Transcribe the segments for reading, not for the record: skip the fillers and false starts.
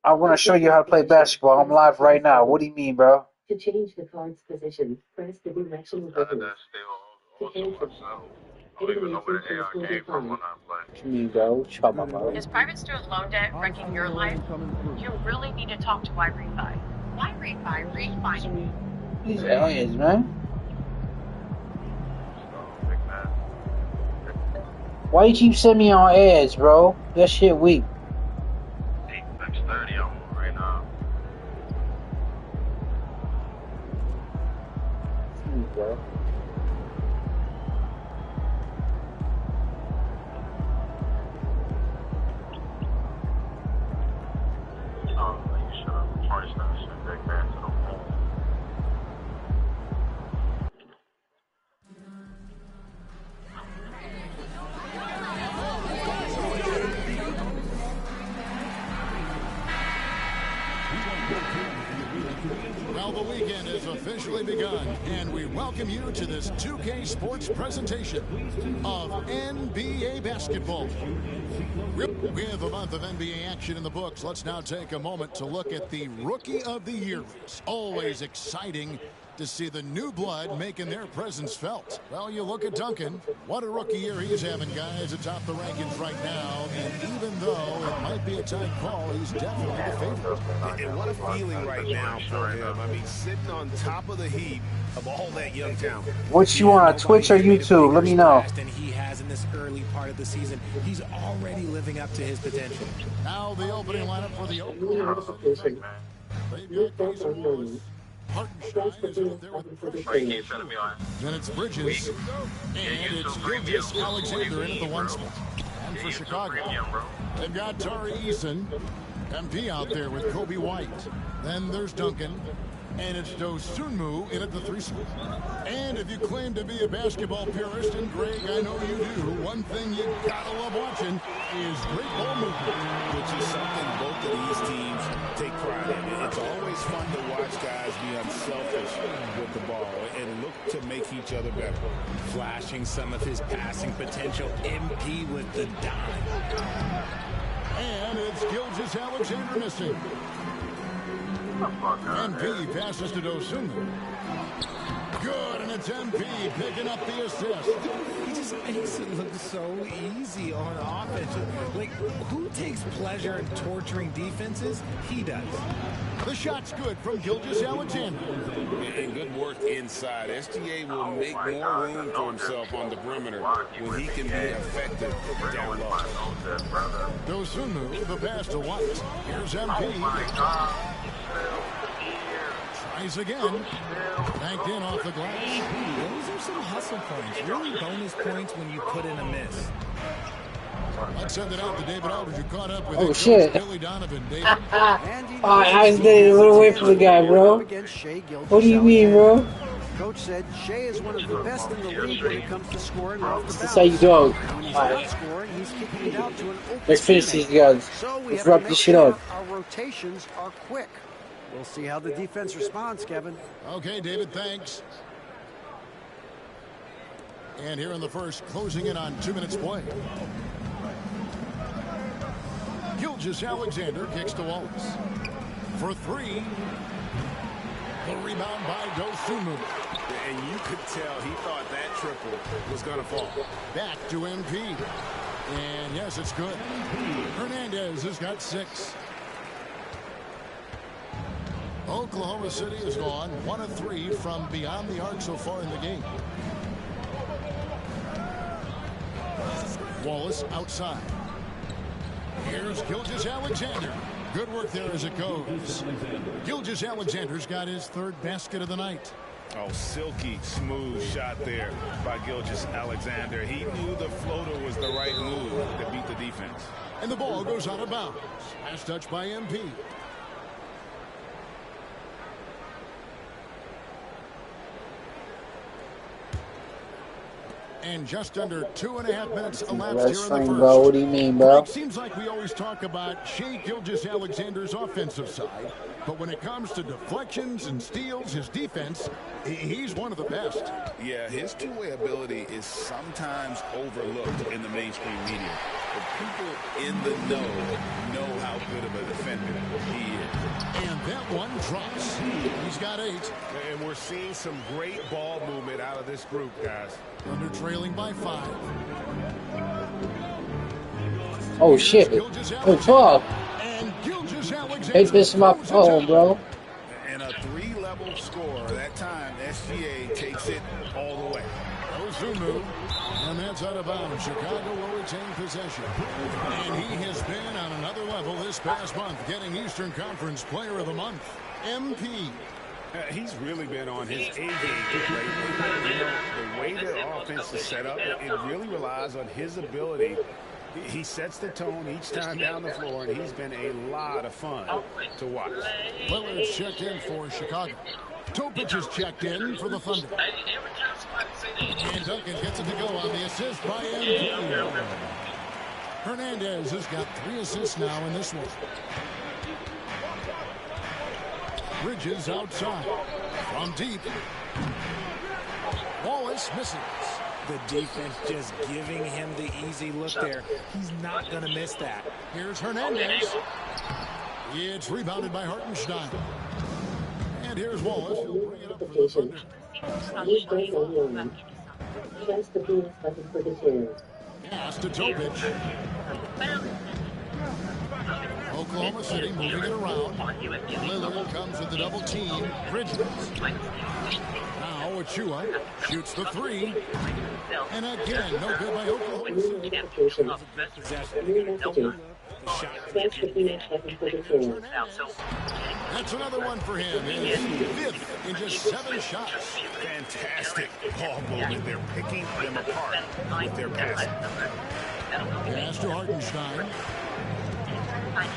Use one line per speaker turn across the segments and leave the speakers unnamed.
I want to show you how to play basketball. I'm live right now. What do you mean, bro?
To change the card's position, press the directional button. To cancel,
I don't even know where the hell I came from when I played.
What you mean, bro? What you talking about, bro?
Is private student loan debt wrecking your life? You really need to talk to Why Refi. Why Refi? Refi.
These aliens, man. Why you keep sending me on ads, bro? That shit weak.
Next 30 I'm on right now.
Bro.
Oh, you should have twice that shit. They back to the home.
Well, the weekend has officially begun, and we welcome you to this 2K Sports presentation of NBA basketball. With a month of NBA action in the books, let's now take a moment to look at the Rookie of the Year. It's always exciting to see the new blood making their presence felt. Well, you look at Duncan. What a rookie year he's having, guys, atop the rankings right now. And even though it might be a tight call, he's definitely the favorite.
And what a feeling right now for him. I mean, sitting on top of the heap of all that young talent.
What you want, Twitch or YouTube? Let me know.
Than he has in this early part of the season. He's already living up to his potential.
Now the opening lineup for the opening. Hartenstein is out there with pressure. Then it's Bridges. And it's Gilgeous Alexander in at the one spot. And for Chicago, they've got Tari Eason. MP out there with Kobe White. Then there's Duncan. And it's Dosunmu in at the 3 spot. And if you claim to be a basketball purist, and Greg, I know you do, one thing you gotta love watching is great ball movement.
Which is something both of these teams take pride in. It's always fun to watch guys be unselfish with the ball and look to make each other better.
Flashing some of his passing potential. MP with the dime.
And it's Gilgeous Alexander missing. MP passes to Dosunmu. Good, and it's MP picking up the assist.
He just makes it look so easy on offense. Like, who takes pleasure in torturing defenses? He does.
The shot's good from Gilgeous Alexander.
And good work inside. SGA will make more room for himself on the perimeter when he can be effective down low.
Dosunmu, the pass to White. Here's MP. Tries again. Banked in off the glass.
Those are some hustle points. Really bonus points when you put in a miss.
Let's send it out to David Aldridge, who caught up with
shit.
Billy Donovan. David.
I was getting a little away from the guy, bro. What do you mean, bro?
Coach said Shea is one of the best in the league when it comes to scoring off the bounce.
That's how you do it.
When he's not scoring, he's kicking it out to an open
Let's finish these guys.
So we
Let's
have to
wrap
make
this shit
sure
up.
our rotations are quick. We'll see how the defense responds, Kevin.
Okay, David, thanks. And here in the first, closing in on 2 minutes play. Gilgeous Alexander kicks to Wallace. For 3. The rebound by Dosunmu.
And you could tell he thought that triple was going to fall.
Back to MP. And yes, it's good. Hernandez has got 6. Oklahoma City has gone 1 of 3 from beyond the arc so far in the game. Wallace outside. Here's Gilgeous Alexander. Good work there as it goes. Gilgeous Alexander's got his 3rd basket of the night.
Oh, silky smooth shot there by Gilgeous Alexander. He knew the floater was the right move to beat the defense.
And the ball goes out of bounds. Last touch by MP. And just under 2.5 minutes elapsed here in the first.
Bro. What do you mean, bro?
It seems like we always talk about Shea Gilgeous Alexander's offensive side, but when it comes to deflections and steals, his defense, he's one of the best.
Yeah, his two-way ability is sometimes overlooked in the mainstream media. But people in the know good of a defender he is.
And that one drops. He's got 8.
And we're seeing some great ball movement out of this group, guys.
Thunder trailing by 5.
Oh shit. Oh, 12.
And Gilgeous-Alexander.
Hey, this is my phone, bro.
And a 3-level score. That time, SGA takes it all the way.
Ozumu. And that's out of bounds. Chicago will retain possession. And he has been on another level this past month, getting Eastern Conference Player of the Month. MP.
He's really been on his A game lately. You know, the way their offense is set up, it really relies on his ability. He sets the tone each time down the floor, and he's been a lot of fun to watch.
Lillard's checked in for Chicago. Topic is checked in for the Thunder. And Duncan gets it to go on the assist by MP. Hernandez has got 3 assists now in this one. Bridges outside. From deep. Wallace misses.
The defense just giving him the easy look there. He's not going to miss that.
Here's Hernandez. It's rebounded by Hartenstein. And here's Wallace. He'll bring it up for the Thunder.
Press the bonus button for details.
Pass to Topic. Oklahoma City moving it around. Lillard comes with the double team. Bridges. Now Achua shoots the 3. And again, no good by Oklahoma City. That's another one for him. His 5th in just 7 shots.
Fantastic ball movement. They're picking them apart with their passing.
Pass to Hartenstein.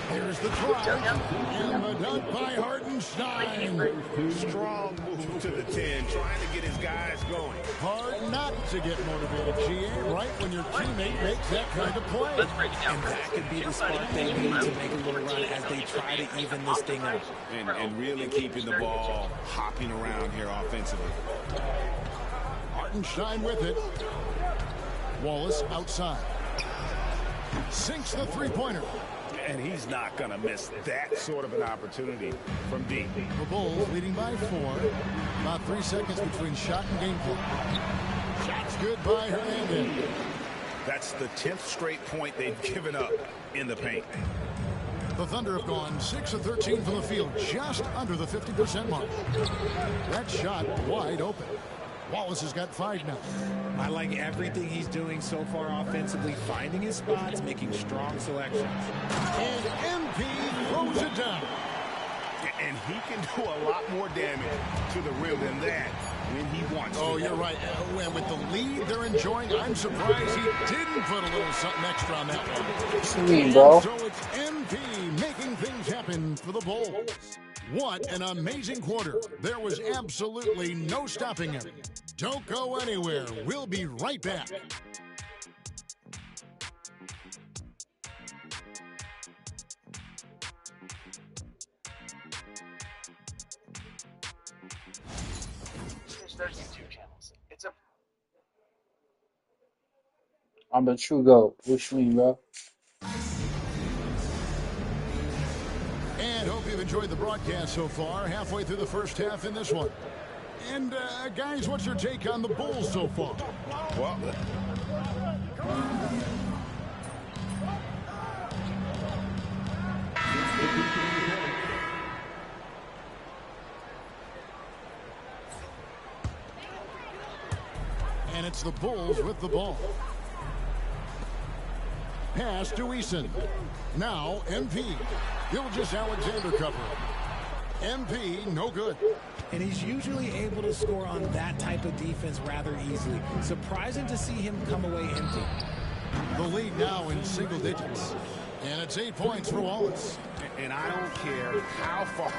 Here's the try. And the dunk by Hartenstein.
Strong move to the 10, trying to get his guys going.
Hard not to get motivated, GA, right when your teammate makes that kind of play.
And that could be the spark they need to make a little run as they try to even this thing up.
And really keeping the ball hopping around here offensively.
Hartenstein with it. Wallace outside. Sinks the 3-pointer.
And he's not going to miss that sort of an opportunity from deep.
The Bulls leading by 4. About 3 seconds between shot and game clock. Shots good by Hernandez.
That's the 10th straight point they've given up in the paint.
The Thunder have gone 6 of 13 from the field, just under the 50% mark. That shot wide open. Wallace has got 5 now.
I like everything he's doing so far offensively, finding his spots, making strong selections.
And MP throws it down.
And he can do a lot more damage to the rim than that when he wants to.
Oh, you're right. And with the lead they're enjoying, I'm surprised he didn't put a little something extra on that one.
What you mean, bro?
So it's MP making things happen for the Bulls. What an amazing quarter. There was absolutely no stopping him. Don't go anywhere. We'll be right back.
There's YouTube channels. It's a
I'm the true GOAT. What you mean, bro?
And hope you've enjoyed the broadcast so far. Halfway through the first half in this one. And, guys, what's your take on the Bulls so far?
Well,
And it's the Bulls with the ball. Pass to Eason. Now MP. Gilgeous-Alexander cover. MP, no good.
And he's usually able to score on that type of defense rather easily. Surprising to see him come away empty.
The lead now in single digits. And it's 8 points for Wallace.
and I don't care how far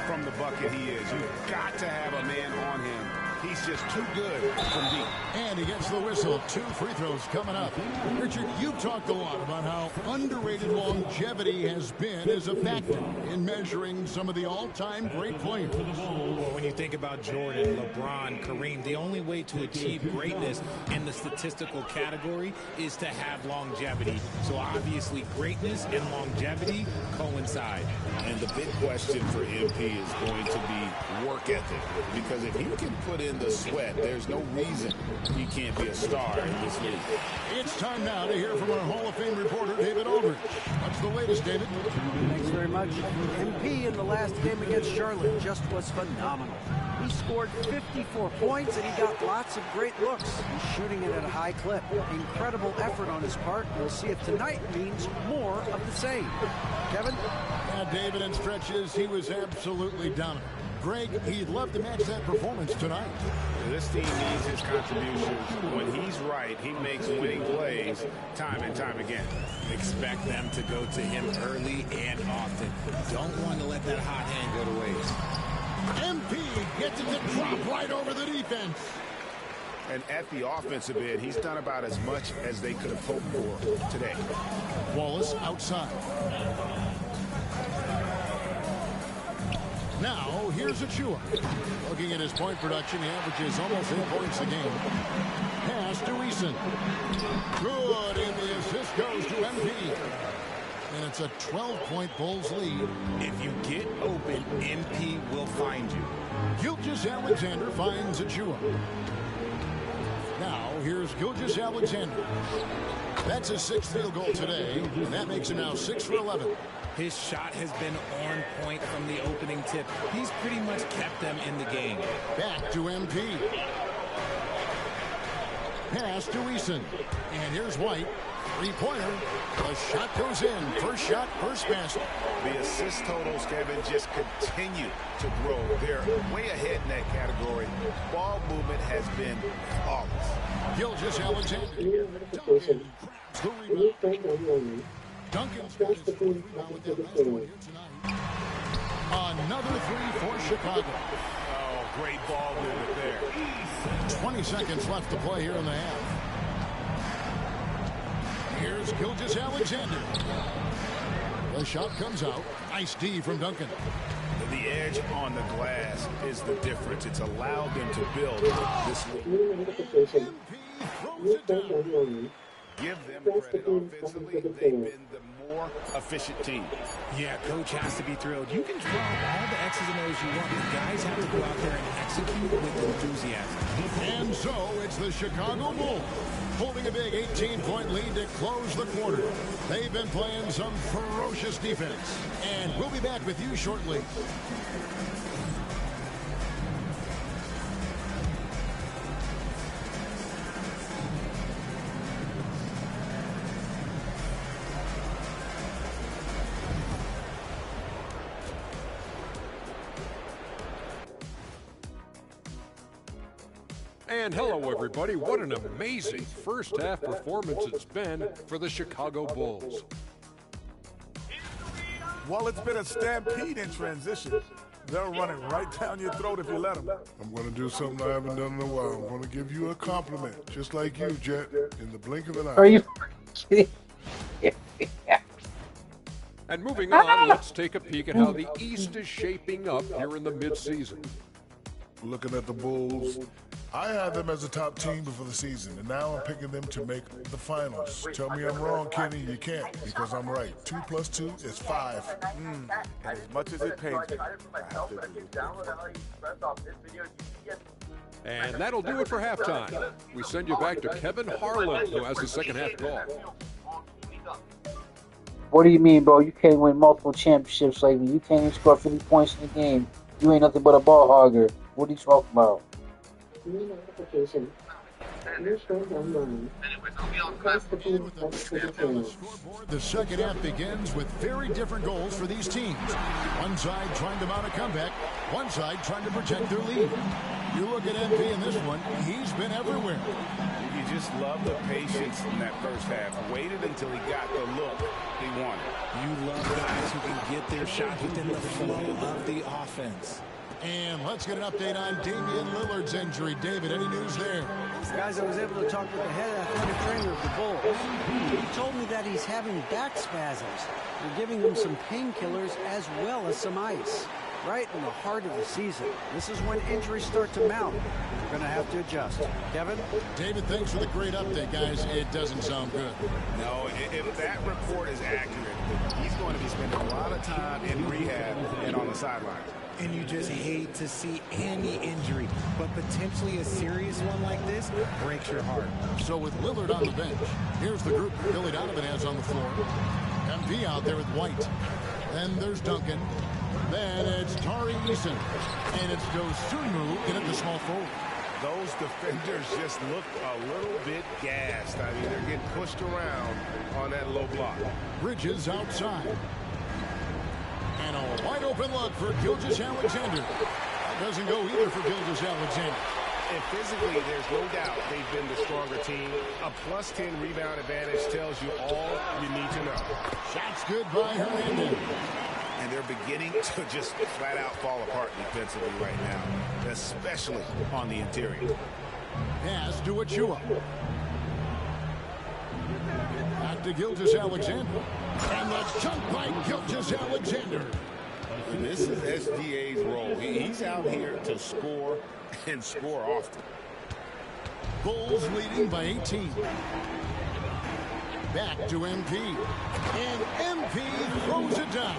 from the bucket he is. You've got to have a man on him He's just too good from deep.
And he gets the whistle. 2 free throws coming up. Richard, you've talked a lot about how underrated longevity has been as a factor in measuring some of the all-time great players.
Well, when you think about Jordan, LeBron, Kareem, the only way to achieve greatness in the statistical category is to have longevity. So obviously greatness and longevity coincide.
And the big question for MP is going to be work ethic. Because if he can put in the sweat, there's no reason he can't be a star in this league.
It's time now to hear from our Hall of Fame reporter, David Aldridge. What's the latest, David?
Thanks very much. MP in the last game against Charlotte just was phenomenal. He scored 54 points and he got lots of great looks. He's shooting it at a high clip. Incredible effort on his part. We'll see if tonight means more of the same. Kevin?
Yeah, David, in stretches, he was absolutely dominant. Greg, he'd love to match that performance tonight.
This team needs his contributions. When he's right, he makes winning plays time and time again.
Expect them to go to him early and often. Don't want to let that hot hand go to waste.
MP gets it to drop right over the defense.
And at the offensive end, he's done about as much as they could have hoped for today.
Wallace outside. Now, here's Achua. Looking at his point production, he averages almost 8 points a game. Pass to Eason. Good, and the assist goes to MP. And it's a 12-point Bulls lead.
If you get open, MP will find you.
Gilgeous-Alexander finds Achua. Now, here's Gilgeous-Alexander. That's his 6th field goal today, and that makes him now 6 for 11.
His shot has been on point from the opening tip. He's pretty much kept them in the game.
Back to MP. Pass to Eason. And here's White. 3-pointer. The shot goes in. First shot, first basket.
The assist totals, Kevin, just continue to grow. They're way ahead in that category. Ball movement has been flawless.
Gilgeous-Alexander. Duncan's got his fourth rebound with that last one here tonight. Another 3 for Chicago.
Oh, great ball movement there.
20 seconds left to play here in the half. Here's Gilgeous-Alexander. The shot comes out. Nice D from Duncan.
The edge on the glass is the difference. It's allowed them to build this league. Give them credit offensively. They've been the more efficient team.
Yeah, coach has to be thrilled. You can draw all the X's and O's you want. The guys have to go out there and execute with enthusiasm.
And so it's the Chicago Bulls holding a big 18-point lead to close the quarter. They've been playing some ferocious defense. And we'll be back with you shortly.
And hello, everybody. What an amazing first-half performance it's been for the Chicago Bulls.
Well, it's been a stampede in transition. They're running right down your throat if you let them.
I'm going to do something I haven't done in a while. I'm going to give you a compliment, just like you, Jet, in the blink of an eye.
Are you kidding?
And moving on, let's take a peek at how the East is shaping up here in the midseason.
Looking at the Bulls, I had them as a top team before the season, and now I'm picking them to make the finals. Tell me I'm wrong, Kenny. You can't, because I'm right. 2 + 2 is 5.
And as much as it pains me, I have to agree.
And that'll do it for halftime. We send you back to Kevin Harlan, who has the second half call.
What do you mean, bro? You can't win multiple championships like me. You can't even score 50 points in the game. You ain't nothing but a ball hogger. What are you talking about?
New notification. New shows online. Press the blue button.
The second half begins with very different goals for these teams. One side trying to mount a comeback, one side trying to protect their lead. You look at MP in this one, he's been everywhere.
You just love the patience in that first half. Waited until he got the look he wanted.
You love guys who can get their shot within the flow of the offense.
And let's get an update on Damian Lillard's injury. David, any news there?
Guys, I was able to talk with the head athletic trainer of the Bulls. He told me that he's having back spasms. They're giving him some painkillers as well as some ice. Right in the heart of the season. This is when injuries start to mount. They're going to have to adjust. Kevin?
David, thanks for the great update, guys. It doesn't sound good.
No, if that report is accurate, he's going to be spending a lot of time in rehab and on the sidelines.
And you just hate to see any injury, but potentially a serious one like this breaks your heart.
So with Lillard on the bench, here's the group that Billy Donovan has on the floor. MP out there with White. Then there's Duncan. Then it's Tari Eason. And it's Dosunmu in at the small forward.
Those defenders just look a little bit gassed. I mean, they're getting pushed around on that low block.
Bridges outside. And a wide open look for Gilgeous-Alexander. That doesn't go either for Gilgeous-Alexander.
And physically, there's no doubt they've been the stronger team. A +10 rebound advantage tells you all you need to know.
Shots good by Hernandez.
And they're beginning to just flat out fall apart defensively right now, especially on the interior.
Pass to Achua. Back to Gilgeous-Alexander. And the chunk by Gilgeous-Alexander.
This is SDA's role. He's out here to score and score often.
Bulls leading by 18. Back to MP. And MP throws it down.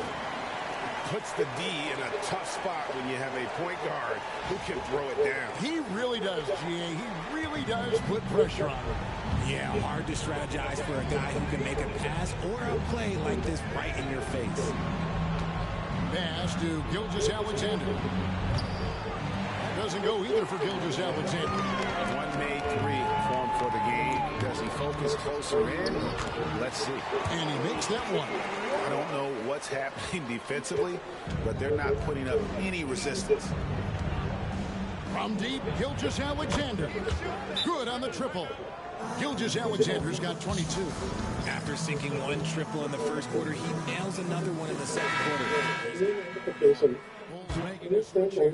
Puts the D in a tough spot when you have a point guard who can throw it down.
He really does, GA. He really does put pressure on him.
Yeah, hard to strategize for a guy who can make a pass or a play like this right in your face.
Pass to Gilgeous-Alexander. Doesn't go either for Gilgeous-Alexander.
One made three for him for the game. Does he focus closer in? Let's see.
And he makes that one.
I don't know what's happening defensively, but they're not putting up any resistance.
From deep, Gilgeous-Alexander. Good on the triple. Gilgeous-Alexander's got 22.
After sinking one triple in the first quarter, he nails another one in the second quarter.
Bulls making a switch here.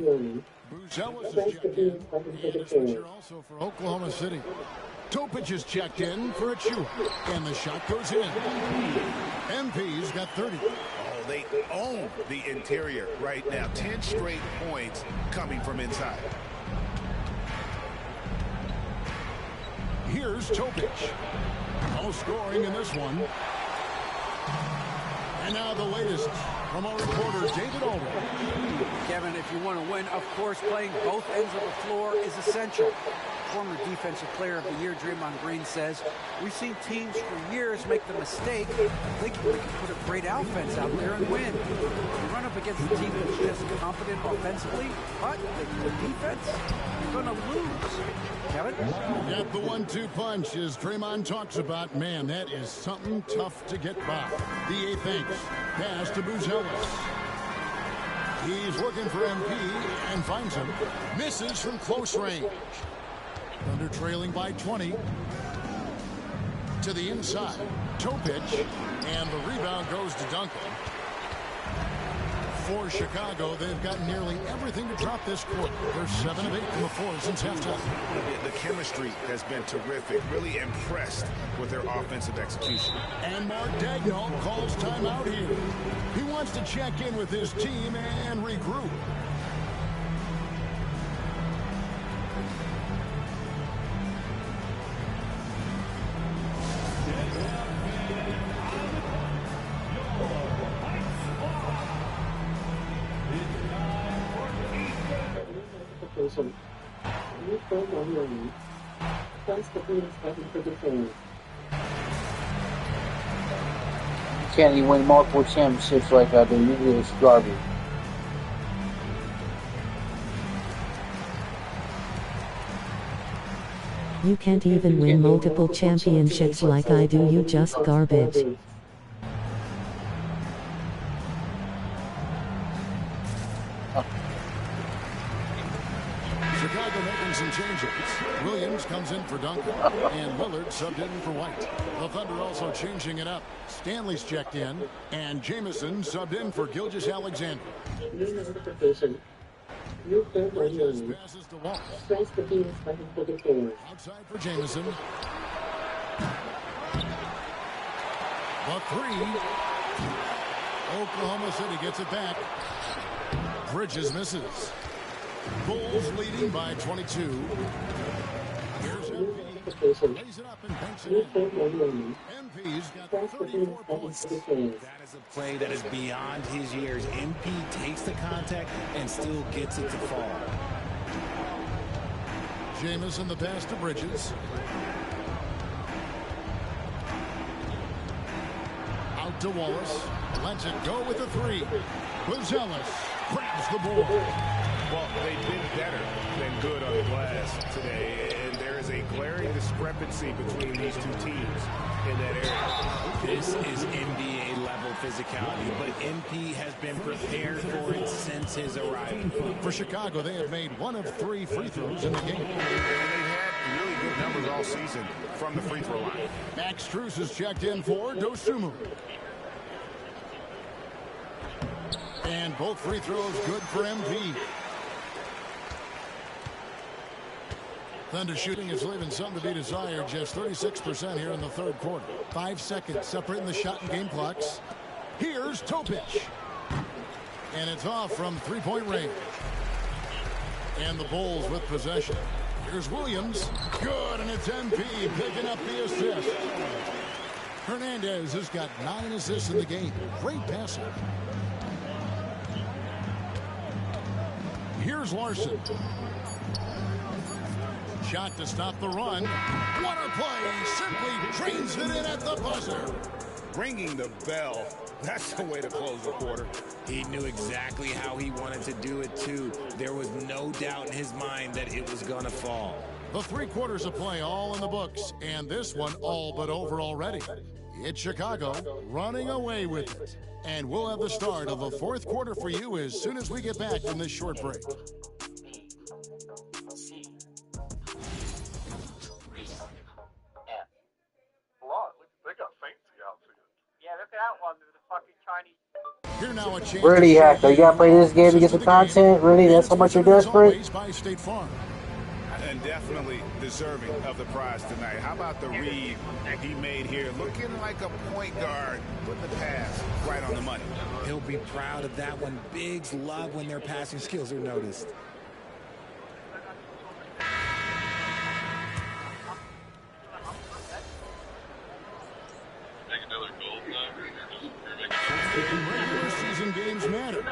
Buzelis is checked in. And a switcher also for Oklahoma City. Topic is checked in for Achua. And the shot goes in. MP's got 30.
Oh, they own the interior right now. 10 straight points coming from inside.
Here's Topic. No scoring in this one. And now the latest from our reporter, David Aldridge.
Kevin, if you want to win, of course, playing both ends of the floor is essential. Former Defensive Player of the Year Draymond Green says, we've seen teams for years make the mistake thinking we can put a great offense out there and win. You run up against a team that's just competent offensively, but the defense, you're going to lose. Kevin?
Got the 1-2 punch as Draymond talks about. Man, that is something tough to get by. The eighth thanks. Pass to Buzelis. He's looking for MP and finds him. Misses from close range. Thunder trailing by 20. To the inside. Topic. And the rebound goes to Duncan. For Chicago, they've got nearly everything to drop this quarter. They're 7 of 8 from the floor since halftime.
The chemistry has been terrific. Really impressed with their offensive execution.
And Mark Dagnall calls timeout here. He wants to check in with his team and regroup.
Can't even win multiple championships like I do. Usually it's garbage.
You can't even win multiple championships like I do. You just garbage.
Chicago making some changes. Williams comes in for Duncan, and Lillard subbed in for White. The Thunder also changing it up. Stanley's checked in, and Jamison subbed in for Gilgeous-Alexander.
New third
Bridges
line.
passes to Wallace.
Press the Venus button for details.
Outside for Jamison. The three. Oklahoma City gets it back. Bridges misses. Bulls leading by 22. Here's
New
MP.
notification.
Lays it up and banks it
New
in.
third line only.
MP's got
Press the
34
Venus button
points.
for details.
That is a play that is beyond his years. MP takes the contact and still gets it to fall.
Jamison the pass to Bridges. Out to Wallace. Lets it go with the three. Buzelis grabs the board.
Well, they've been better than good on the glass today, and there is a glaring discrepancy between these two teams in that area.
This is NBA level physicality, but MP has been prepared for it since his arrival.
For Chicago, they have made 1 of 3 free throws in the game.
And they've had really good numbers all season from the free throw line.
Max Strus is checked in for Dosumu. And both free throws good for MP. Thunder shooting is leaving some to be desired. Just 36% here in the third quarter. 5 seconds separating the shot and game clocks. Here's Topic. And it's off from three-point range. And the Bulls with possession. Here's Williams. Good, and it's MP picking up the assist. Hernandez has got 9 assists in the game. Great passing. Here's Larson. Shot to stop the run. What a play. Simply trains it in at the buzzer.
Ringing the bell. That's the way to close the quarter.
He knew exactly how he wanted to do it, too. There was no doubt in his mind that it was going to fall.
The 3 quarters of play all in the books, and this one all but over already. It's Chicago running away with it. And we'll have the start of the 4th quarter for you as soon as we get back from this short break. Here now a chance.
Really, Hacker, you gotta play this game to get the content? Really? That's how much you're desperate?
By State Farm.
And definitely deserving of the prize tonight. How about the read he made here? Looking like a point guard. Put the pass right on the money.
He'll be proud of that one. Bigs love when their passing skills are noticed.
Regular season games matter.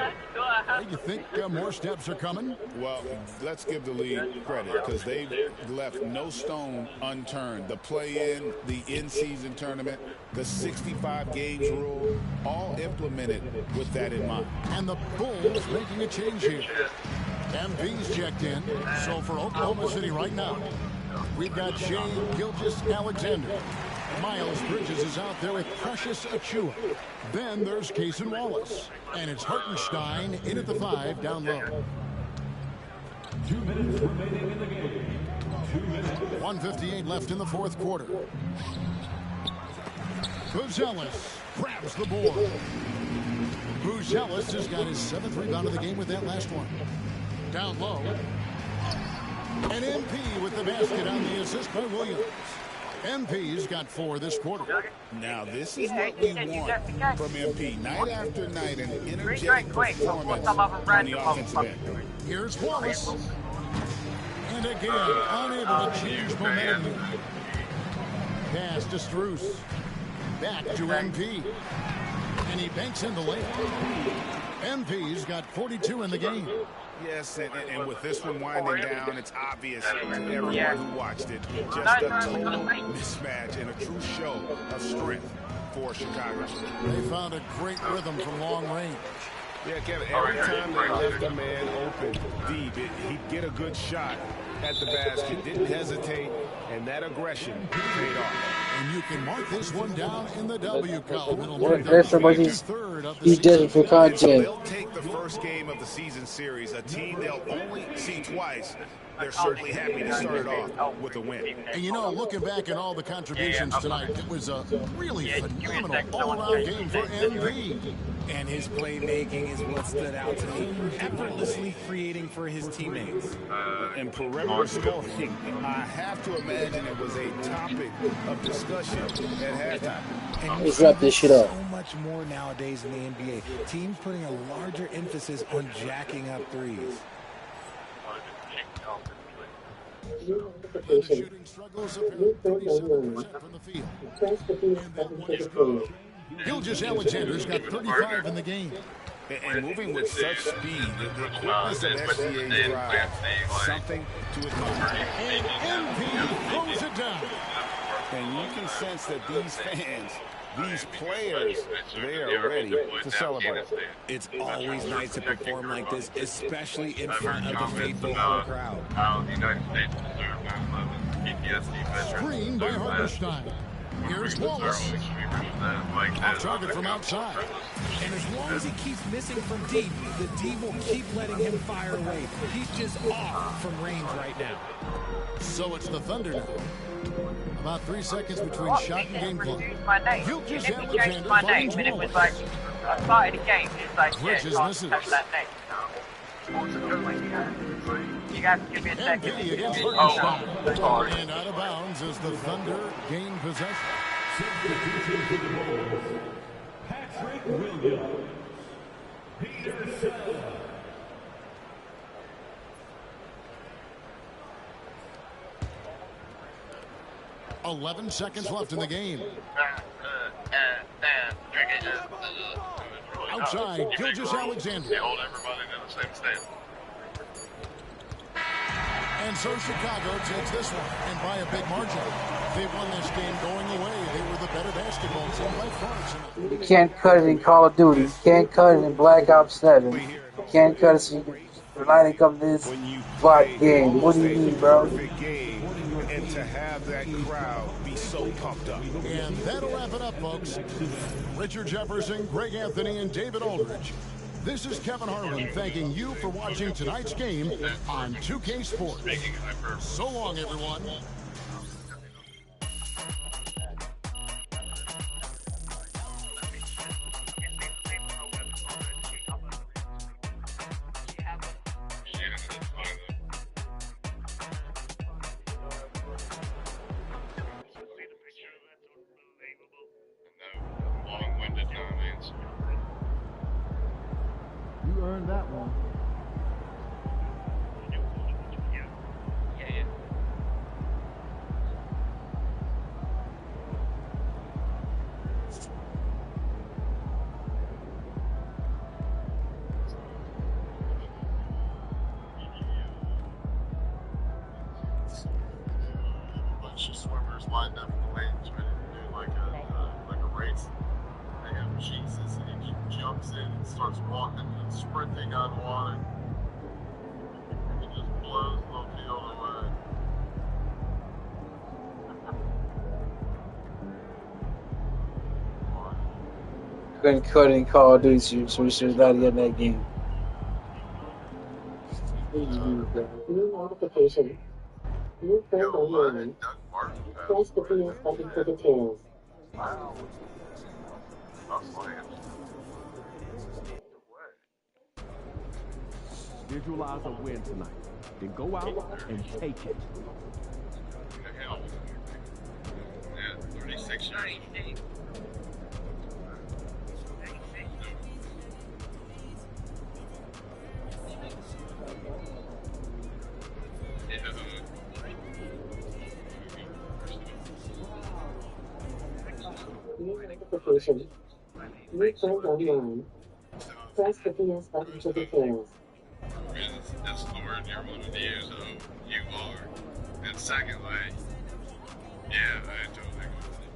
You think more steps are coming?
Well, let's give the league credit because they've left no stone unturned. The play-in, the in-season tournament, the 65 games rule, all implemented with that in mind.
And the Bulls making a change here. MP's checked in. So for Oklahoma City right now, we've got Shane Gilgeous-Alexander. Miles Bridges is out there with Precious Achua. Then there's Cason Wallace. And it's Hartenstein in at the 5 down low.
2 minutes remaining in the game. 2 minutes.
1:58 left in the 4th quarter. Buzelis grabs the board. Buzelis has got his 7th rebound of the game with that last one. Down low. And MP with the basket on the assist by Williams. MP's got 4 this quarter.
Now, this is what we want from MP. Night after night, an energetic performance on the offensive end.
Here's Wallace. And again, unable to change momentum. Pass to Strus. Back to MP. And he banks in the layup. MP's got 42 in the game.
Yes, and with this one winding down, it's obvious to everyone who watched it. Just a total mismatch and a true show of strength for Chicago.
They found a great rhythm from long range.
Yeah, Kevin, every time they left a man open deep, he'd get a good shot at the basket, didn't hesitate, and that aggression paid off.
And you can mark this one down in the W column.
That's somebody he's desperate for content.
They'll take the first first game of the season series, a team they'll only see twice. They're certainly happy to start it off with a win.
And you know, looking back at all the contributions tonight, it was a really phenomenal all-around game for MV.
And his playmaking is what stood out to me. Effortlessly creating for his teammates.
And perimeter scoring, I have to imagine it was a topic of discussion at halftime.
And
Let's wrap this shit up.
So much more nowadays in the NBA. Teams putting a larger emphasis on jacking up threes.
New notification. New phone line. Press the PS button to declare.
Gilgeous-Alexander's got 35 in the game.
And moving with such speed, the quickness of SGA's drive, something to admire.
And MV throws it down.
And you can sense that these fans, these players, they are ready to celebrate.
It's always nice to perform like this, especially in front of the faithful home crowd.
Screen by Hartenstein. Here's Wallace. Off target from outside.
And as long as he keeps missing from deep, the D will keep letting him fire away. He's just off from range right now.
So it's the Thunder now. About 3 seconds between shot and game clock. Gilgeous-Alexander finds
It was
Wallace.
like, I started the game, it's like, yeah,
Bridges
you can't
misses.
touch that name. You got to give me a second.
MV against Hartenstein. And out of bounds as the Thunder gain possession.
Substitution for the Bulls. Patrick Williams. Peter Sella.
11 seconds left in the game. Outside, Gilgeous-Alexander.
They hold everybody in the same stand.
And so Chicago takes this one, and by a big margin. They won this game going away. They were the better basketball team by far tonight.
You can't cut it in Call of Duty. You can't cut it in Black Ops 7. You can't cut it so you can rely on this bot game. What do you mean, bro?
And to have that crowd be so pumped up.
And that'll wrap it up, folks. Richard Jefferson, Greg Anthony, and David Aldridge. This is Kevin Harlan thanking you for watching tonight's game on 2K Sports. So long, everyone.
Long-winded comments.
You earned that one.
A bunch of swimmers lined up in the lanes ready to do like a race. They have Jesus and he jumps in and starts walking and sprinting on water. He just blows the field away.
Couldn't cut it in Call of Duty, so we should have not get that game.
New notification. New phone online. Press the PS button for details.
Wow.
Visualize a win tonight. Then go out and take it.
Yeah, 36 years.
New notification. New phone online. Press the PS button to details.
That's the word you're wanting to use. You are. And secondly, yeah, I totally agree with you.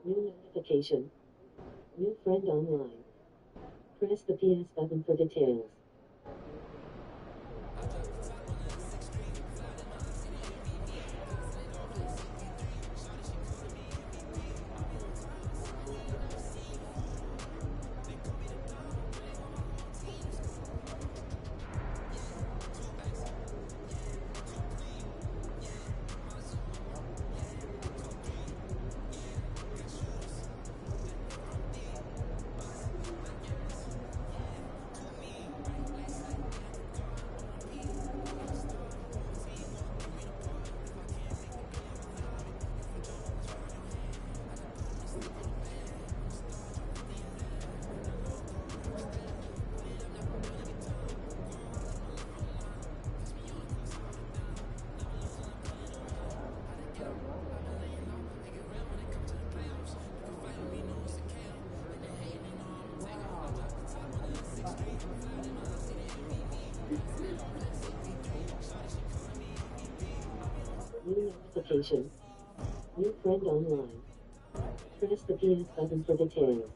New notification. New friend online. Press the PS button for details. New notification. New friend online. Press the PS button for details.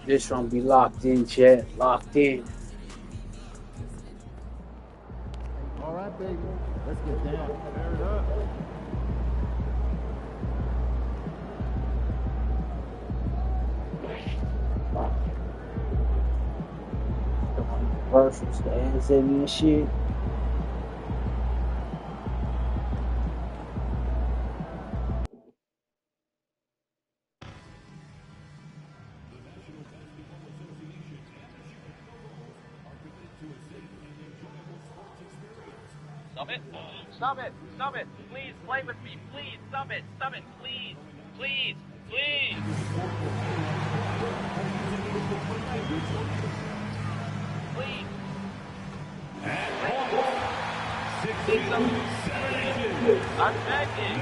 This one be locked in, chat. Locked in.
All right, baby. Let's get down. Fair enough.
Commercials, the ads at me and shit.
Stop it. Stop it. Stop it. Please play with me. Please. Stop it. Stop it. Please. Please. Please. Please. Please stop it. I'm begging.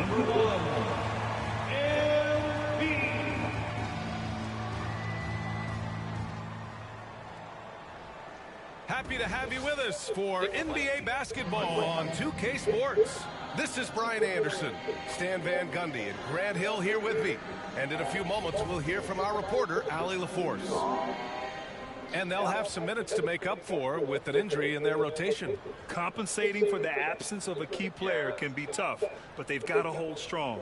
Happy to have you with us for NBA basketball on 2K Sports. This is Brian Anderson, Stan Van Gundy, and Grant Hill here with me. And in a few moments, we'll hear from our reporter, Ali LaForce. And they'll have some minutes to make up for with an injury in their rotation.
Compensating for the absence of a key player can be tough, but they've got to hold strong.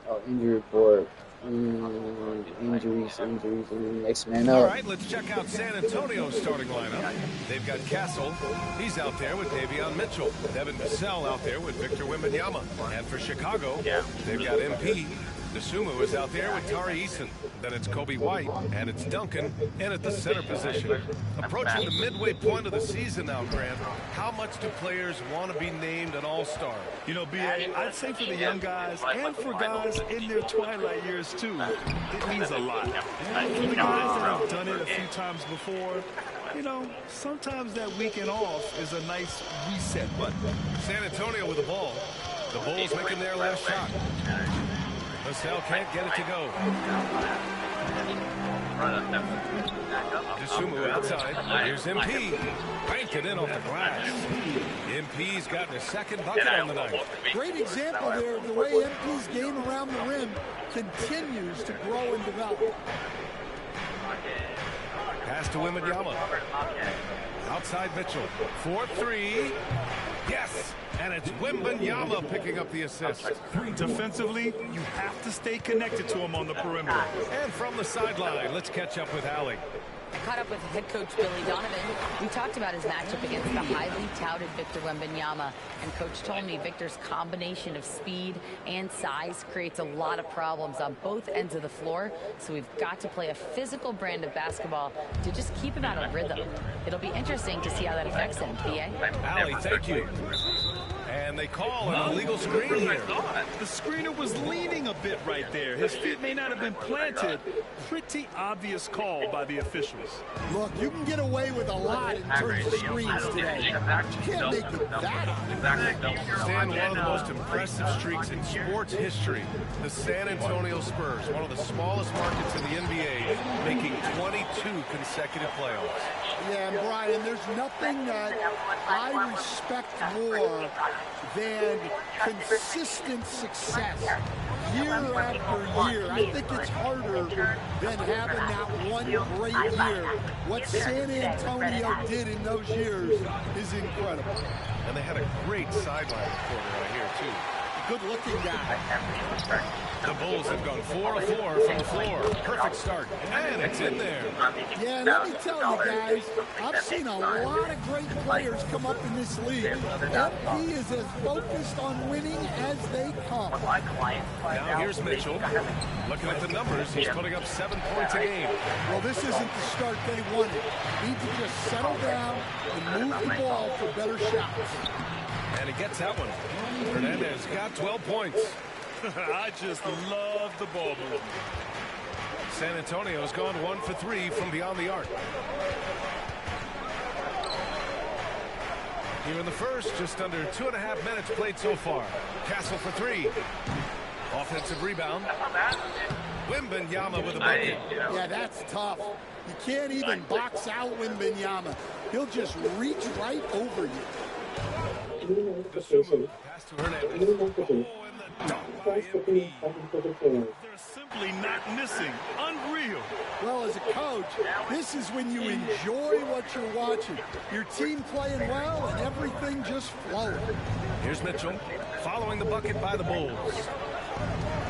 Oh, injury report. Injuries, next man up.
All right, let's check out San Antonio's starting lineup. They've got Castle. He's out there with Davion Mitchell. Devin Vassell out there with Victor Wembanyama. And for Chicago, they've got MP. Desumu is out there with Tari Eason. Then it's Kobe White, and it's Duncan in at the center position. Approaching the midway point of the season now, Grant, how much do players want to be named an all-star?
You know, B.A., I'd say for the young guys and for guys in their twilight years, too, it means a lot. And for the guys that have done it a few times before, you know, sometimes that weekend off is a nice reset button.
San Antonio with the ball. The Bulls making their last shot. Vassell can't get it to go. Desumu outside. Here's MP. Banked it in off the glass. MP's gotten his second bucket on the night.
Great example there of the way MP's game around the rim continues to grow and develop.
Pass to Wembanyama. outside Mitchell. 4-3. Yes! And it's Wembanyama picking up the assist.
Defensively, you have to stay connected to him on the perimeter.
And from the sideline, let's catch up with Allie.
I caught up with head coach Billy Donovan. We talked about his matchup against the highly touted Victor Wembanyama, and coach told me Victor's combination of speed and size creates a lot of problems on both ends of the floor, so we've got to play a physical brand of basketball to just keep him out of rhythm. It'll be interesting to see how that affects him, PA.
Allie, thank you. And they call an illegal screen here.
The screener was leaning a bit right there. His feet may not have been planted. Pretty obvious call by the officials.
Look, you can get away with a lot in terms of screens today. You can't make it that.
Stan, one of the most impressive streaks in sports history. The San Antonio Spurs, one of the smallest markets in the NBA, making 22 consecutive playoffs.
Yeah, and Brian, there's nothing that I respect more than consistent success year after year. I think it's harder than having that one great year. What San Antonio did in those years is incredible.
And they had a great sideline corner right here, too.
Good-looking guy.
The Bulls have gone 4 of 4 from the floor. Perfect start. And it's in there.
Yeah, let me tell you guys, I've seen a lot of great players come up in this league. MP is as focused on winning as they come.
Now here's Mitchell. Looking at the numbers, he's putting up 7 points a game.
Well, this isn't the start they wanted. Need to just settle down and move the ball for better shots.
And he gets that one. Hernandez got 12 points.
I just love the ball movement.
San Antonio's gone 1 for 3 from beyond the arc. Here in the first, just under 2.5 minutes played so far. Castle for 3. Offensive rebound. Wembanyama with a bucket.
Yeah, that's tough. You can't even box out Wembanyama. He'll just reach right over you.
Pass to Hernandez.
They're simply not missing. Unreal.
Well, as a coach, this is when you enjoy what you're watching. Your team playing well and everything just flowing.
Here's Mitchell following the bucket by the Bulls.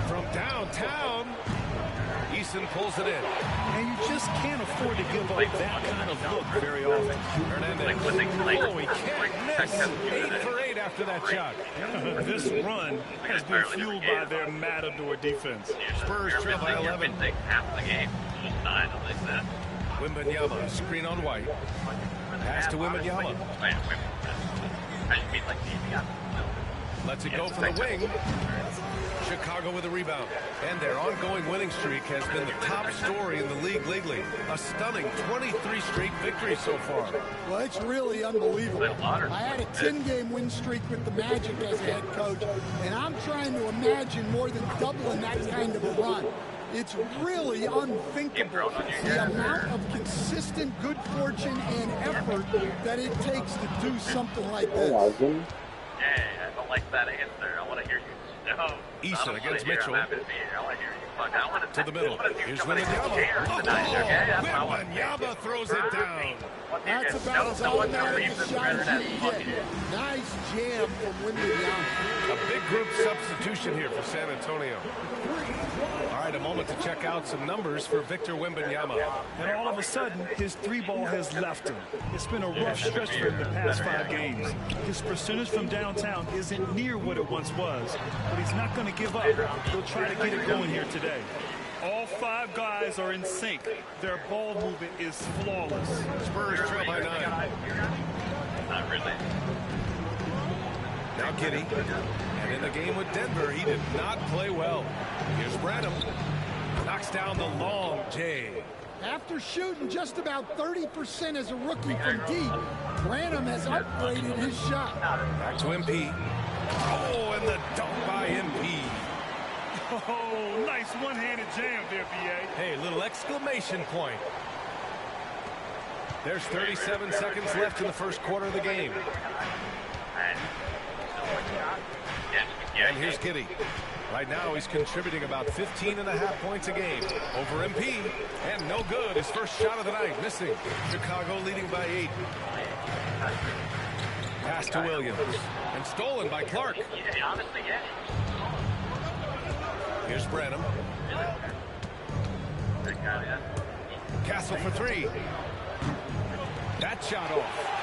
From downtown, Eason pulls it in.
And you just can't afford to give up that kind of look very often.
Hernandez. Oh, he can't miss. 8 for 8 after that shot.
This run has been fueled by their Matador defense.
Spurs trail by 11.
Half the game. Just 9, like that.
Wembanyama, screen on White. Pass to Wembanyama. Lets it go for the wing. Chicago with a rebound. And their ongoing winning streak has been the top story in the league lately. A stunning 23 straight victories so far.
Well, it's really unbelievable. I had a 10-game win streak with the Magic as a head coach, and I'm trying to imagine more than doubling that kind of a run. It's really unthinkable, the amount of consistent good fortune and effort that it takes to do something like this.
Hey, I don't like that answer. I want to hear you. No.
Eason against Mitchell.
I want to hear you.
To the middle. Here's Wembanyama. Wembanyama throws it down.
That's about as automatic a shot as you can get. Nice jam from Wembanyama.
A big group substitution here for San Antonio. All right, a moment to check out some numbers for Victor Wembanyama.
And all of a sudden, his 3-ball has left him. It's been a rough stretch for him the past 5 games. His percentage from downtown isn't near what it once was, but he's not going to give up. He'll try to get it going here today. All 5 guys are in sync. Their ball movement is flawless.
Spurs trail by 9.
Not really.
Now Giddey. And in the game with Denver, he did not play well. Here's Branham. Knocks down the long J.
After shooting just about 30% as a rookie from deep, Branham has upgraded his shot.
Back to MP. Oh, and the dunk by MP.
Oh, nice one-handed jam there, B.A.
Hey, little exclamation point. There's 37 seconds left in the first quarter of the game. And here's Giddey. Right now, he's contributing about 15.5 points a game over MP. And no good. His first shot of the night, missing. Chicago leading by 8. Pass to Williams. And stolen by Clark.
Honestly, yeah.
Here's Branham. Castle for 3. That shot off.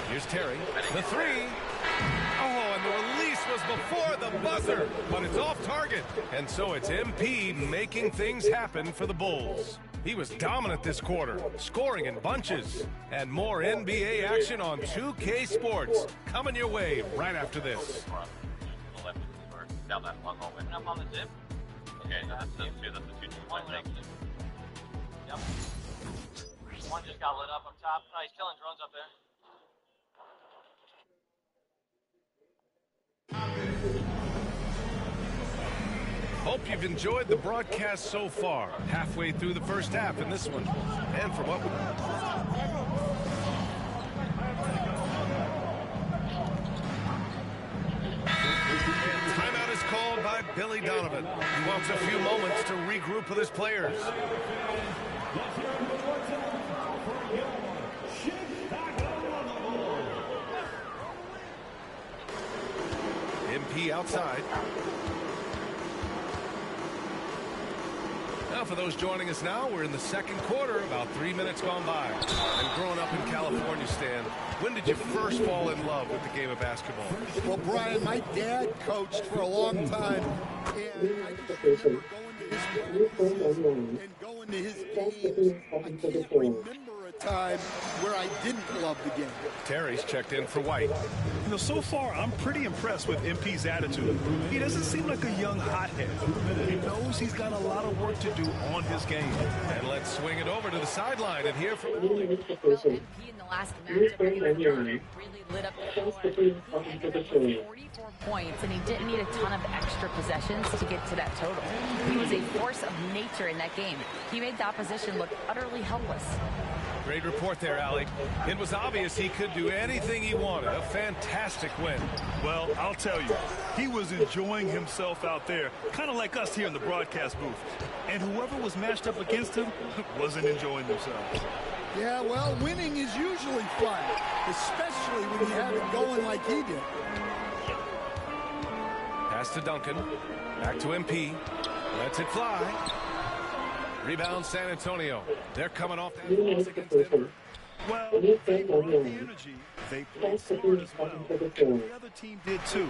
Here's Terry. The 3. Oh, and the release was before the buzzer, but it's off target. And so it's MP making things happen for the Bulls. He was dominant this quarter, scoring in bunches. And more NBA action on 2K Sports coming your way right after this.
Down that long hallway. Up on the zip. Okay, that's the 2. That's the 2. One next. Yep. One just got lit up top. Oh, he's killing drones up there.
Hope you've enjoyed the broadcast so far. Halfway through the first half in this one. And for what timeout is called by Billy Donovan. He wants a few moments to regroup with his players. MP outside. Now, for those joining us now, we're in the second quarter, about 3 minutes gone by. And growing up in California, Stan, when did you first fall in love with the game of basketball?
Well, Brian, my dad coached for a long time, and I just remember going to his games. I can't remember a time where I didn't love the game.
Terry's checked in for White.
You know, so far, I'm pretty impressed with MP's attitude. He doesn't seem like a young hothead. He knows he's got a lot of work to do on his game.
And let's swing it over to the sideline and hear from
MP in the last matchup really lit up the floor. He ended up with 44 points, and he didn't need a ton of extra possessions to get to that total. He was a force of nature in that game. He made the opposition look utterly helpless.
Great report there, Allie. It was obvious he could do anything he wanted. A fantastic win.
Well, I'll tell you, he was enjoying himself out there, kind of like us here in the broadcast booth. And whoever was matched up against him wasn't enjoying themselves.
Yeah, well, winning is usually fun, especially when you have it going like he did.
Pass to Duncan. Back to MP. Lets it fly. Rebound San Antonio. They're coming off that loss against Denver.
Well, they brought the energy. They played smart as well. The other team did too.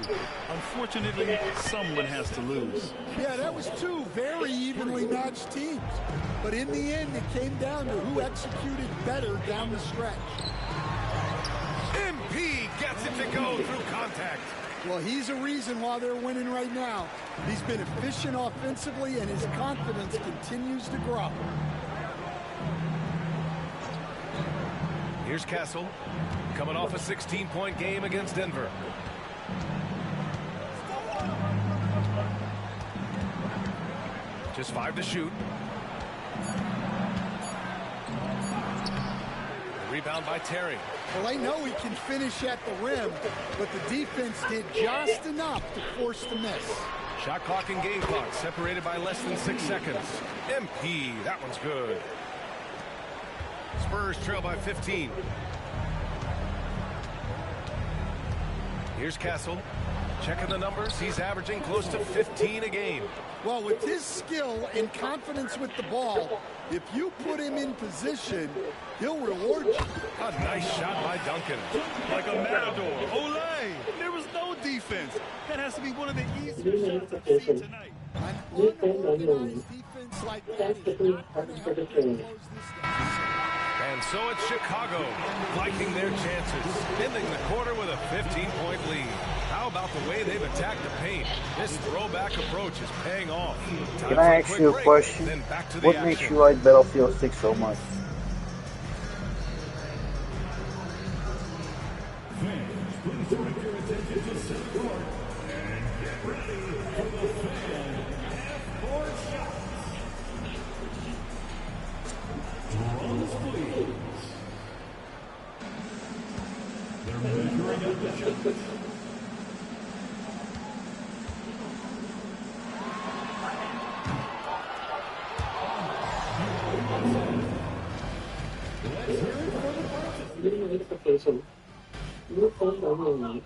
Unfortunately, someone has to lose.
Yeah, that was 2 very evenly matched teams. But in the end, it came down to who executed better down the stretch.
MP gets it to go through contact.
Well, he's a reason why they're winning right now. He's been efficient offensively, and his confidence continues to grow.
Here's Castle, coming off a 16-point game against Denver. Just 5 to shoot. Rebound by Terry.
Well, they know he can finish at the rim, but the defense did just enough to force the miss.
Shot clock and game clock separated by less than 6 seconds. MP, that one's good. Spurs trail by 15. Here's Castle. Checking the numbers. He's averaging close to 15 a game.
Well, with his skill and confidence with the ball, if you put him in position, he'll reward you.
A nice shot by Duncan.
Like a matador. Olay! There was no defense. That has to be one of the easiest shots I've seen tonight.
An unorganized defense like that is not going to help them close this down.
And so it's Chicago liking their chances, ending the quarter with a 15-point lead. How about the way they've attacked the paint? This throwback approach is paying off.
Can I ask you a question? What makes you like Battlefield 6 so much?
Please direct your attention to center court and get ready for the fan half-court shots. Drums, please. They're measuring up the shots.
Unification. New phone only.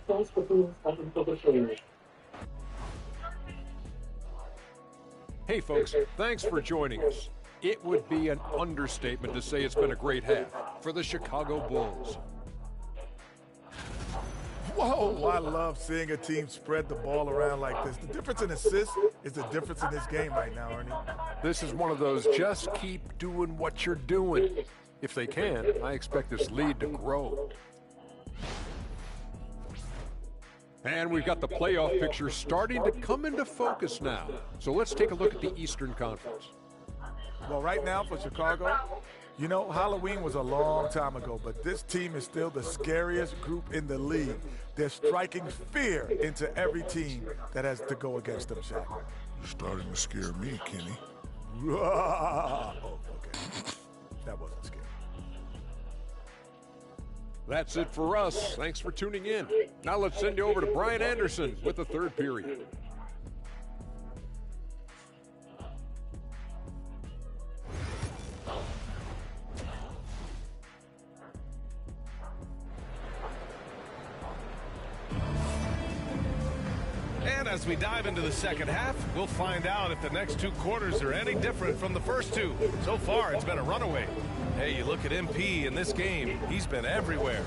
Press the green button for the change.
Hey folks, thanks for joining us. It would be an understatement to say it's been a great half for the Chicago Bulls.
Whoa, I love seeing a team spread the ball around like this. The difference in assists is the difference in this game right now, Ernie.
This is one of those just keep doing what you're doing. If they can, I expect this lead to grow. And we've got the playoff picture starting to come into focus now. So let's take a look at the Eastern Conference.
Well, right now for Chicago, you know, Halloween was a long time ago, but this team is still the scariest group in the league. They're striking fear into every team that has to go against them, Shaq.
You're starting to scare me, Kenny.
Oh, okay. That wasn't scary.
That's it for us. Thanks for tuning in. Now let's send you over to Brian Anderson with the third period.
And as we dive into the second half, we'll find out if the next two quarters are any different from the first two. So far, it's been a runaway. Hey, you look at MP in this game, he's been everywhere.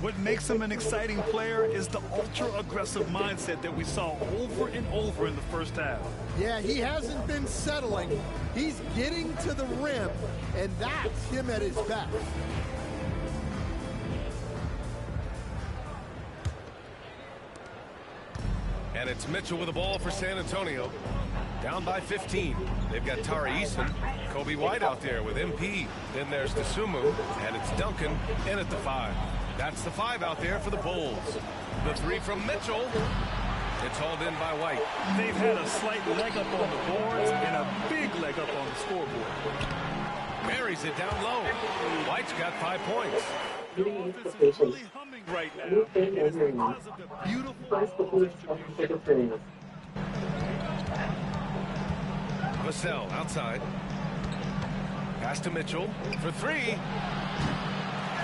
What makes him an exciting player is the ultra-aggressive mindset that we saw over and over in the first half.
Yeah, he hasn't been settling. He's getting to the rim, and that's him at his best.
And it's Mitchell with the ball for San Antonio. Down by 15. They've got Tari Eason, Kobe White out there with MP. Then there's Dosumu, and it's Duncan in at the 5. That's the 5 out there for the Bulls. The 3 from Mitchell. It's hauled in by White.
They've had a slight leg up on the boards and a big leg up on the scoreboard.
Buries it down low. White's got 5 points.
Offense is really humming right now. It is because of the beautiful distribution.
Vassell outside. Pass to Mitchell for 3.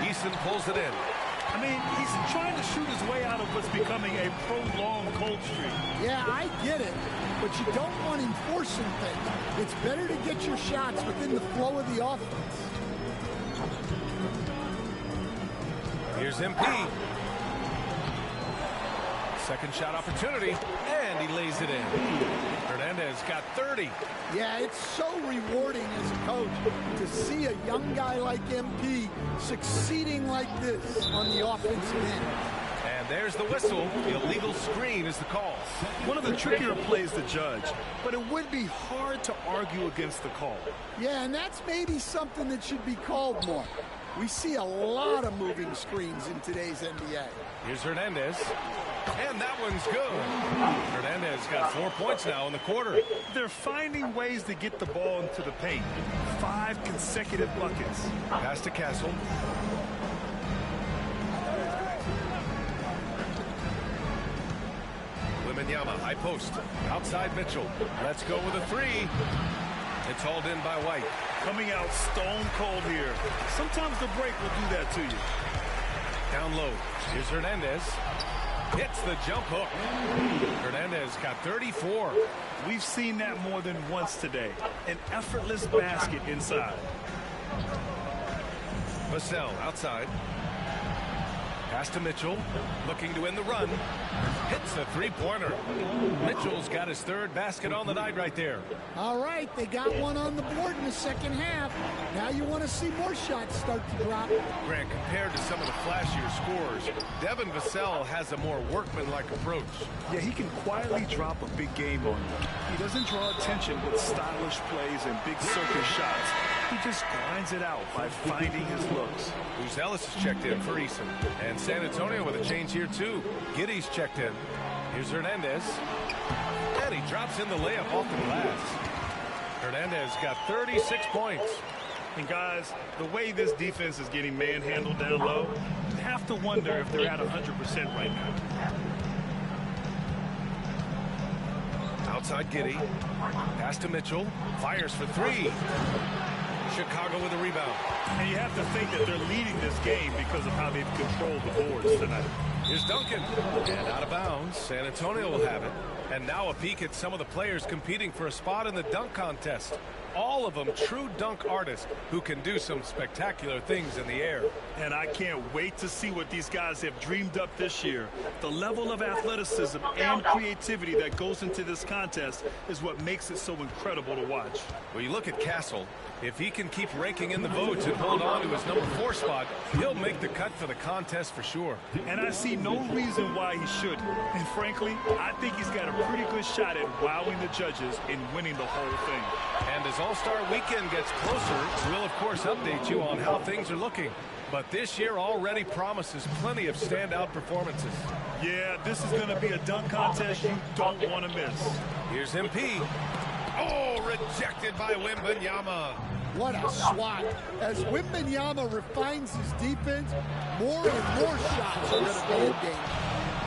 Eason pulls it in.
I mean, he's trying to shoot his way out of what's becoming a prolonged cold streak.
Yeah, I get it, but you don't want him forcing things. It's better to get your shots within the flow of the offense.
Here's MP. Second shot opportunity, and he lays it in. Hernandez got 30.
Yeah, it's so rewarding as a coach to see a young guy like MP succeeding like this on the offensive end.
And there's the whistle. The illegal screen is the call.
One of the trickier plays to judge, but it would be hard to argue against the call.
Yeah, and that's maybe something that should be called more. We see a lot of moving screens in today's NBA.
Here's Hernandez. And that one's good. Hernandez got 4 points now in the quarter.
They're finding ways to get the ball into the paint. 5 consecutive buckets.
Pass to Castle. Wembanyama, high post. Outside Mitchell. Let's go with a 3. It's hauled in by White.
Coming out stone cold here. Sometimes the break will do that to you.
Down low. Here's Hernandez. Hits the jump hook. Hernandez got 34.
We've seen that more than once today. An effortless basket inside.
Vassell outside. Pass to Mitchell. Looking to win the run. Hits a three-pointer. Mitchell's got his 3rd basket on the night right there.
All right, they got one on the board in the second half. Now you want to see more shots start to drop.
Grant, compared to some of the flashier scorers, Devin Vassell has a more workmanlike approach.
Yeah, he can quietly drop a big game on you. He doesn't draw attention with stylish plays and big circus shots. He just grinds it out by finding his looks.
Ellis is checked in for Eason. And San Antonio with a change here, too. Giddy's checked in. Here's Hernandez. And he drops in the layup off the glass. Hernandez got 36 points.
And, guys, the way this defense is getting manhandled down low, you have to wonder if they're at 100% right now.
Outside Giddy. Pass to Mitchell. Fires for 3. Chicago with a rebound.
And you have to think that they're leading this game because of how they've controlled the boards tonight.
Here's Duncan. And out of bounds. San Antonio will have it. And now a peek at some of the players competing for a spot in the dunk contest. All of them true dunk artists who can do some spectacular things in the air.
And I can't wait to see what these guys have dreamed up this year. The level of athleticism and creativity that goes into this contest is what makes it so incredible to watch.
Well, you look at Castle. If he can keep raking in the votes and hold on to his number 4 spot, he'll make the cut for the contest for sure.
And I see no reason why he shouldn't. And frankly, I think he's got a pretty good shot at wowing the judges and winning the whole thing.
And as All-Star Weekend gets closer, we'll of course update you on how things are looking. But this year already promises plenty of standout performances.
Yeah, this is going to be a dunk contest you don't want to miss.
Here's MP. Oh, rejected by Wembanyama.
What a swat. As Wembanyama refines his defense, more and more shots are going to be in game.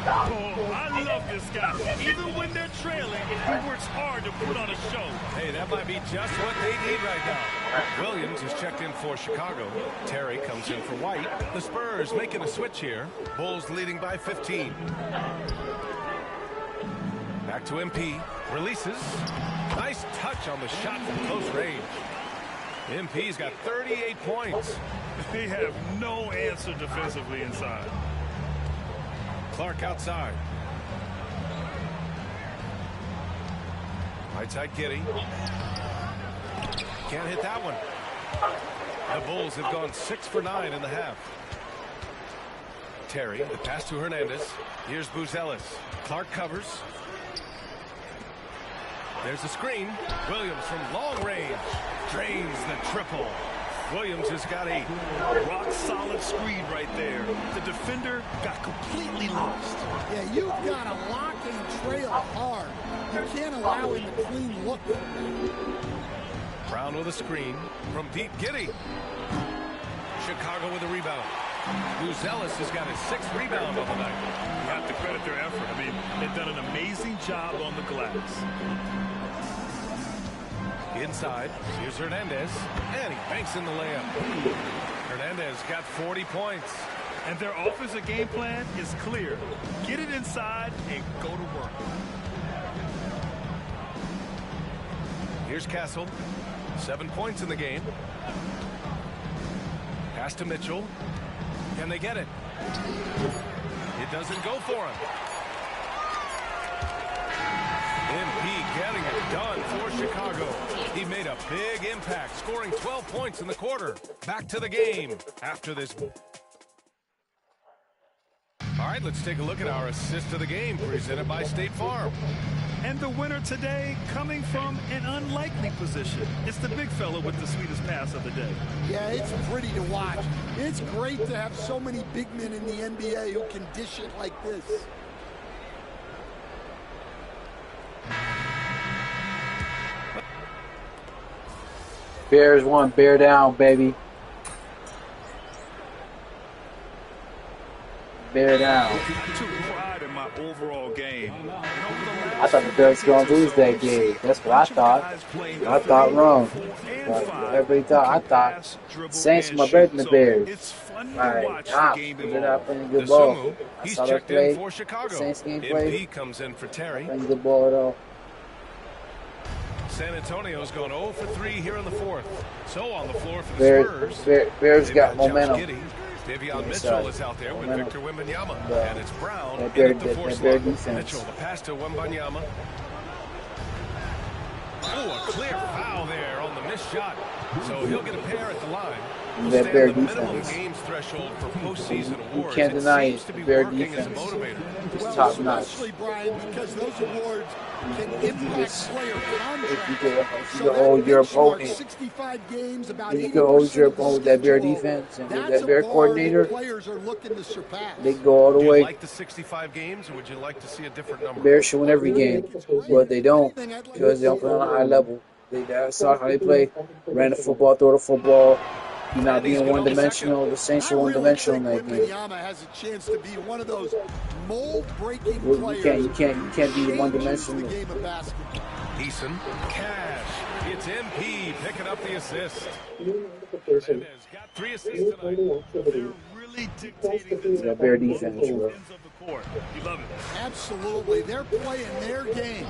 Oh, I love this guy. Even when they're trailing, he works hard to put on a show.
Hey, that might be just what they need right now. Williams is checked in for Chicago. Terry comes in for White. The Spurs making a switch here. Bulls leading by 15. Back to MP. Releases. Nice touch on the shot from close range. MP's got 38 points.
They have no answer defensively inside.
Clark outside. Right side Giddy. Can't hit that one. The Bulls have gone 6 for 9 in the half. Terry, the pass to Hernandez. Here's Buzelis. Clark covers. There's the screen. Williams from long range. Drains the triple. Williams has got a
rock-solid screen right there. The defender got completely lost.
Yeah, you've got to lock and trail hard. You can't allow him to clean look.
Brown with a screen from deep. Giddy. Chicago with a rebound. Buzelis has got his 6th rebound of the night.
You have to credit their effort. I mean, they've done an amazing job on the glass.
Inside, here's Hernandez, and he banks in the layup. Hernandez got 40 points.
And their offensive game plan is clear. Get it inside and go to work.
Here's Castle, 7 points in the game. Pass to Mitchell. Can they get it? It doesn't go for him. MP getting it done for Chicago. He made a big impact, scoring 12 points in the quarter. Back to the game after this. All right, let's take a look at our assist of the game presented by State Farm.
And the winner today coming from an unlikely position. It's the big fella with the sweetest pass of the day.
Yeah, it's pretty to watch. It's great to have so many big men in the NBA who can dish it like this.
Bears won. Bear down, baby. Bear down.
I took pride in my overall game.
I thought the Bears were going to lose that game. That's what I thought. I thought wrong. But everybody thought, I thought Saints were better than the Bears. Alright, they're not playing good ball.
He's
I saw
checked
play.
in for Chicago.
Saints game play.
MP comes in for Terry.
Playing good ball at all.
San Antonio's going 0 for 3 here in the 4th. So on the floor for the Spurs.
Bears got momentum.
Davion Mitchell is out there with Victor Wembanyama. And it's Brown in
Bear
at the 4 slot. Mitchell, the pass to Wembanyama. Oh, a clear foul there on the missed shot. So he'll get a pair at the line. Will
That
stand
Bear
the minimum
defense.
games threshold for postseason awards.
You can't deny
seems
it.
to be
Bear
working as a
defense.
motivator.
It's top notch.
Especially, Brian, because those awards can impact player
If you
contracts.
can hold your opponent,
65 games, about
if you can hold your opponent with that Bear defense and with that Bear coordinator,
players are looking to surpass.
they go all the
Would you
way.
like the 65 games, or would you like to see a different number?
Bears should win every game, but they don't because they don't play on a high level. That's not how they play. Ran the football, throw the football, You're not being one-dimensional. The Saints are one-dimensional in that game.
Wembanyama has a chance to be one of those mold-breaking players.
You can't be one-dimensional.
The game of basketball.
Eason, cash. It's MP picking up the assist.
Notification.
Got 3 assists tonight.
They're really dictating the
Yeah, bear defense, bro.
ends of the court. You love it.
Absolutely. They're playing their game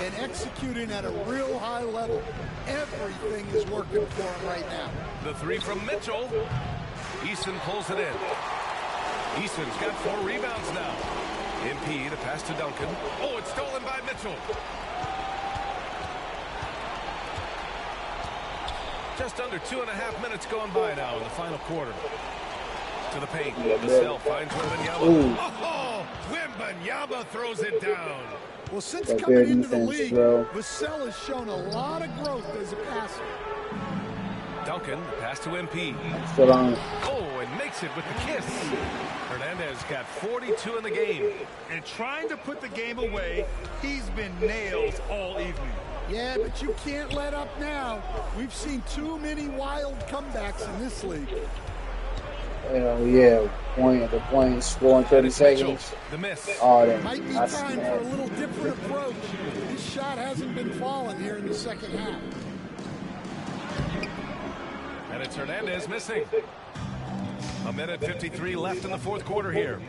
and executing at a real high level. Everything is working for them right now.
The 3 from Mitchell. Eason pulls it in. Eason's got 4 rebounds now. MP to pass to Duncan. Oh, it's stolen by Mitchell. Just under 2.5 minutes going by now in the final quarter. To the paint. Vassell finds Wembanyama. Oh, Wembanyama throws it down.
Well, since coming into the league, Vassell has shown a lot of growth as a passer.
Duncan, pass to MP.
Still on.
Oh, and makes it with the kiss. Hernandez got 42 in the game.
And trying to put the game away, he's been nailed all evening.
Yeah, but you can't let up now. We've seen too many wild comebacks in this league.
Yeah, the point score in 30 seconds.
The miss.
Oh,
Might be time for a little different approach. This shot hasn't been falling here in the second half.
And it's Hernandez missing. 1:53 left in the fourth quarter here.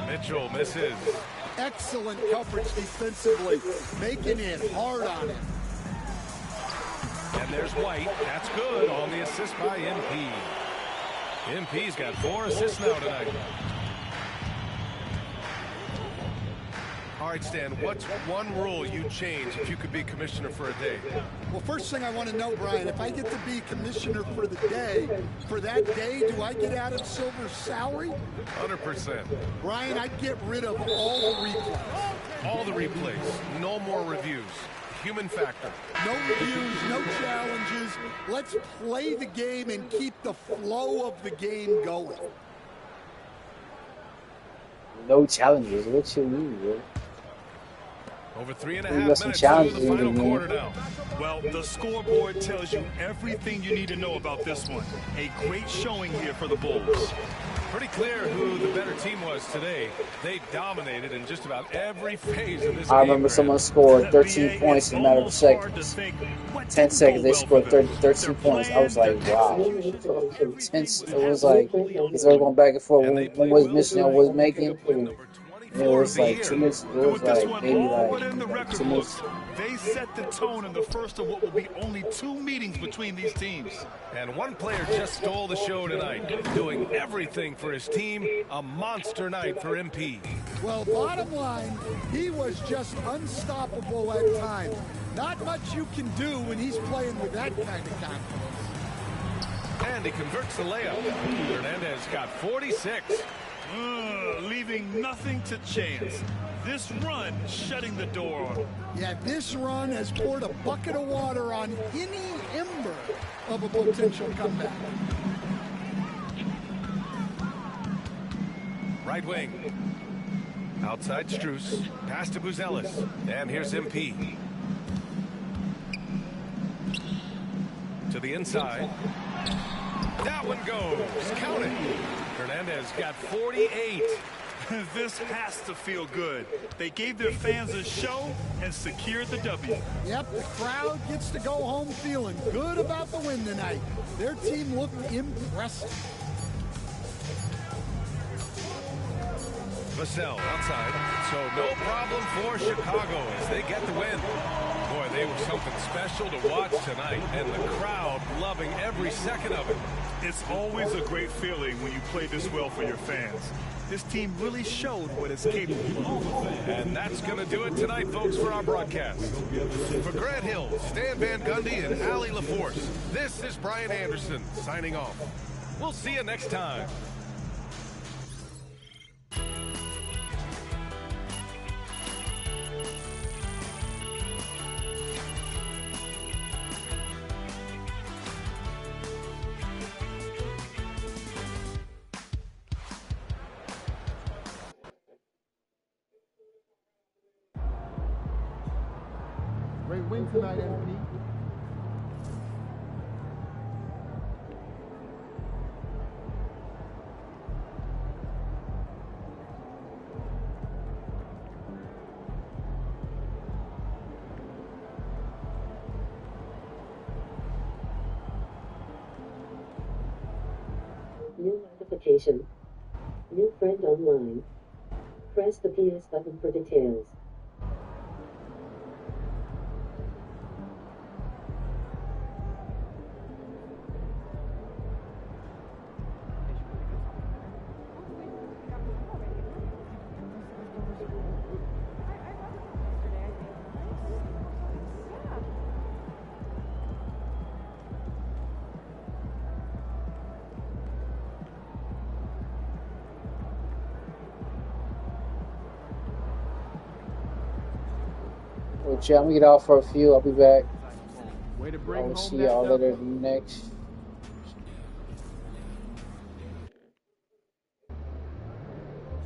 Mitchell misses.
Excellent coverage defensively, making it hard on him.
And there's White. That's good on the assist by MP. MP's got 4 assists now tonight. All right, Stan, what's one rule you'd change if you could be commissioner for a day?
Well, first thing I want to know, Brian, if I get to be commissioner for the day, for that day, do I get Adam Silver's salary?
100%.
Brian, I'd get rid of all the replays.
All the replays. No more reviews. Human factor.
No reviews, no challenges. Let's play the game and keep the flow of the game going.
No challenges. What you mean, bro?
Over 3.5
got
minutes
some
to
challenges
the final
in the
quarter
game.
now.
Well, the scoreboard tells you everything you need to know about this one. A great showing here for the Bulls.
Pretty clear who the better team was today. They dominated in just about every phase of this game.
I remember someone scored 13 points in a matter of seconds. 10 seconds, they scored 13 points. I was like, wow. It was like, it's all going back and forth. One was missing, one was making. It was like 2 minutes. It was like maybe like 2 minutes.
They set the tone in the first of what will be only 2 meetings between these teams.
And one player just stole the show tonight, doing everything for his team. A monster night for MP.
Well, bottom line, he was just unstoppable at times. Not much you can do when he's playing with that kind of confidence.
And he converts the layup. Hernandez got 46.
Leaving nothing to chance. This run shutting the door on him.
Yeah, this run has poured a bucket of water on any ember of a potential comeback.
Right wing. Outside Strus. Pass to Buzelis. And here's MP. To the inside. That one goes. Count it. Hernandez got 48.
This has to feel good. They gave their fans a show and secured the W.
Yep, the crowd gets to go home feeling good about the win tonight. Their team looked impressive.
Vassell outside. So no problem for Chicago as they get the win. Boy, they were something special to watch tonight, and the crowd loving every second of it.
It's always a great feeling when you play this well for your fans. This team really showed what it's capable of.
And that's going to do it tonight, folks, for our broadcast. For Grant Hill, Stan Van Gundy, and Allie LaForce, this is Brian Anderson signing off. We'll see you next time.
Great win tonight, MP.
New notification. New friend online. Press the PS button for details.
Well, chat, I'm gonna get off for a few. I'll be back.
Way to bring
I will
home
see
that
y'all later
W.
next.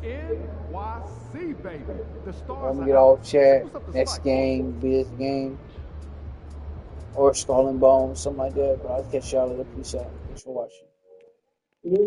NYC, baby. The
I'm
stars
gonna
are
get
out.
off
Say
chat.
what's up to
Next
Spike.
game, be this game. Or Skull and Bones, something like that. But I'll catch y'all later. Peace out. Thanks for watching.
New